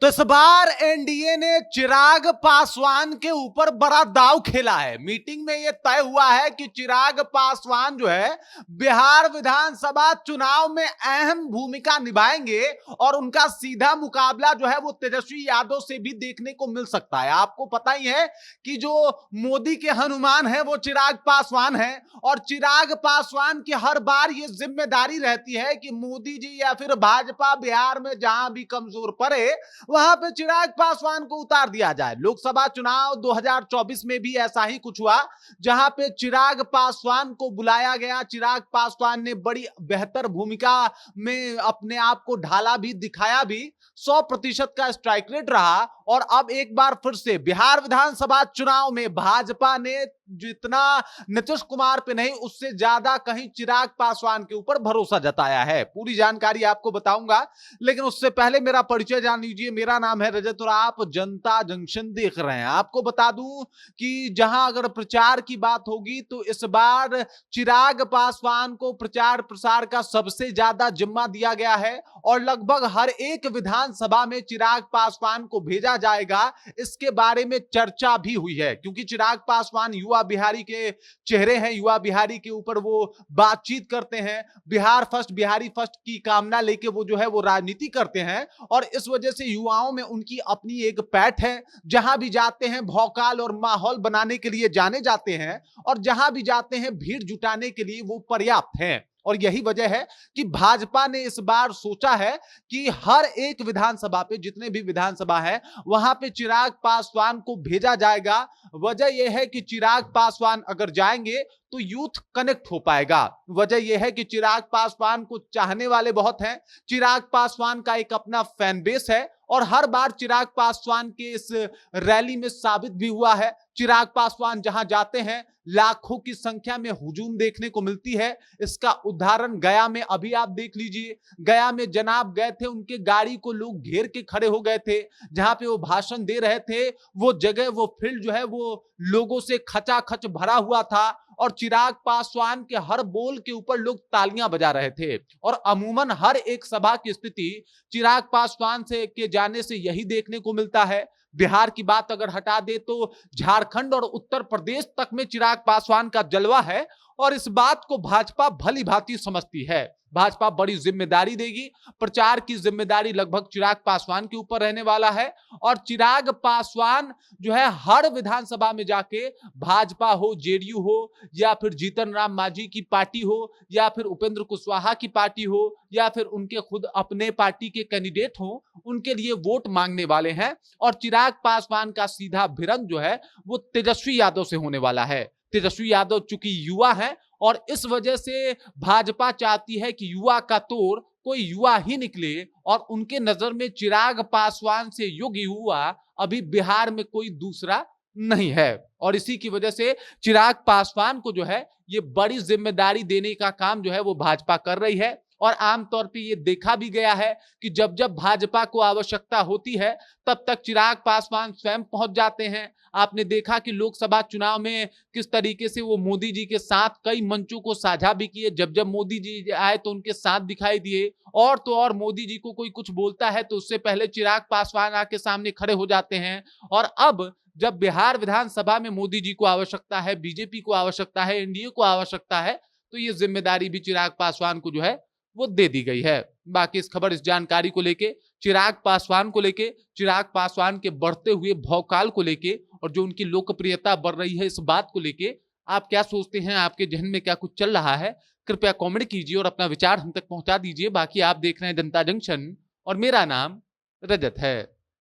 तो इस बार एनडीए ने चिराग पासवान के ऊपर बड़ा दांव खेला है। मीटिंग में यह तय हुआ है कि चिराग पासवान जो है बिहार विधानसभा चुनाव में अहम भूमिका निभाएंगे और उनका सीधा मुकाबला जो है वो तेजस्वी यादव से भी देखने को मिल सकता है। आपको पता ही है कि जो मोदी के हनुमान है वो चिराग पासवान है और चिराग पासवान की हर बार ये जिम्मेदारी रहती है कि मोदी जी या फिर भाजपा बिहार में जहां भी कमजोर पड़े वहां पे चिराग पासवान को उतार दिया जाए। लोकसभा चुनाव 2024 में भी ऐसा ही कुछ हुआ, जहां पे चिराग पासवान को बुलाया गया। चिराग पासवान ने बड़ी बेहतर भूमिका में अपने आप को ढाला भी, दिखाया भी, 100% का स्ट्राइक रेट रहा। और अब एक बार फिर से बिहार विधानसभा चुनाव में भाजपा ने जितना नीतीश कुमार पे नहीं, उससे ज्यादा कहीं चिराग पासवान के ऊपर भरोसा जताया है। पूरी जानकारी आपको बताऊंगा, लेकिन उससे पहले मेरा परिचय जान लीजिए। मेरा नाम है रजत और आप जनता जंक्शन देख रहे हैं। आपको बता दूं कि जहां अगर प्रचार की बात होगी तो इस बार चिराग पासवान को प्रचार प्रसार का सबसे ज्यादा जिम्मा दिया गया है और लगभग हर एक विधानसभा में चिराग पासवान को भेजा जाएगा। इसके बारे में चर्चा भी हुई है, क्योंकि चिराग पासवान युवा बिहारी के चेहरे हैं। युवा बिहारी के ऊपर वो बातचीत करते हैं, बिहार फर्स्ट, बिहारी फर्स्ट की कामना लेके वो जो है वो राजनीति करते हैं और इस वजह से युवाओं में उनकी अपनी एक पैठ है। जहां भी जाते हैं भौकाल और माहौल बनाने के लिए जाने जाते हैं और जहां भी जाते हैं भीड़ जुटाने के लिए वो पर्याप्त हैं। और यही वजह है कि भाजपा ने इस बार सोचा है कि हर एक विधानसभा पे, जितने भी विधानसभा है वहां पे चिराग पासवान को भेजा जाएगा। वजह यह है कि चिराग पासवान अगर जाएंगे तो यूथ कनेक्ट हो पाएगा। वजह यह है कि चिराग पासवान को चाहने वाले बहुत हैं। चिराग पासवान का एक अपना फैन बेस है और हर बार चिराग पासवान के इस रैली में साबित भी हुआ है। चिराग पासवान जहां जाते हैं लाखों की संख्या में हुजूम देखने को मिलती है। इसका उदाहरण गया में अभी आप देख लीजिए। गया में जनाब गए थे, उनके गाड़ी को लोग घेर के खड़े हो गए थे। जहां पे वो भाषण दे रहे थे वो जगह, वो फील्ड जो है वो लोगों से खचाखच भरा हुआ था और चिराग पासवान के हर बोल के ऊपर लोग तालियां बजा रहे थे। और अमूमन हर एक सभा की स्थिति चिराग पासवान से के जाने से यही देखने को मिलता है। बिहार की बात अगर हटा दे तो झारखंड और उत्तर प्रदेश तक में चिराग पासवान का जलवा है और इस बात को भाजपा भली भांति समझती है। भाजपा बड़ी जिम्मेदारी देगी। प्रचार की जिम्मेदारी लगभग चिराग पासवान के ऊपर रहने वाला है और चिराग पासवान जो है हर विधानसभा में जाके भाजपा हो, जेडीयू हो या फिर जीतन राम मांझी की पार्टी हो या फिर उपेंद्र कुशवाहा की पार्टी हो या फिर उनके खुद अपने पार्टी के कैंडिडेट हो, उनके लिए वोट मांगने वाले हैं। और चिराग पासवान का सीधा भिड़ंत जो है वो तेजस्वी यादव से होने वाला है। तेजस्वी यादव चूंकि युवा है और इस वजह से भाजपा चाहती है कि युवा का तोड़ कोई युवा ही निकले और उनके नजर में चिराग पासवान से योग्य युवा अभी बिहार में कोई दूसरा नहीं है। और इसी की वजह से चिराग पासवान को जो है ये बड़ी जिम्मेदारी देने का काम जो है वो भाजपा कर रही है। और आमतौर पे ये देखा भी गया है कि जब जब भाजपा को आवश्यकता होती है तब तक चिराग पासवान स्वयं पहुंच जाते हैं। आपने देखा कि लोकसभा चुनाव में किस तरीके से वो मोदी जी के साथ कई मंचों को साझा भी किए। जब जब मोदी जी आए तो उनके साथ दिखाई दिए और तो और मोदी जी को कोई कुछ बोलता है तो उससे पहले चिराग पासवान आके सामने खड़े हो जाते हैं। और अब जब बिहार विधानसभा में मोदी जी को आवश्यकता है, बीजेपी को आवश्यकता है, एनडीए को आवश्यकता है, तो ये जिम्मेदारी भी चिराग पासवान को जो है वो दे दी गई है। बाकी इस खबर, इस जानकारी को लेके, चिराग पासवान को लेके, चिराग पासवान के बढ़ते हुए भौकाल को लेके और जो उनकी लोकप्रियता बढ़ रही है इस बात को लेके आप क्या सोचते हैं? आपके जहन में क्या कुछ चल रहा है? कृपया कमेंट कीजिए और अपना विचार हम तक पहुंचा दीजिए। बाकी आप देख रहे हैं जनता जंक्शन और मेरा नाम रजत है।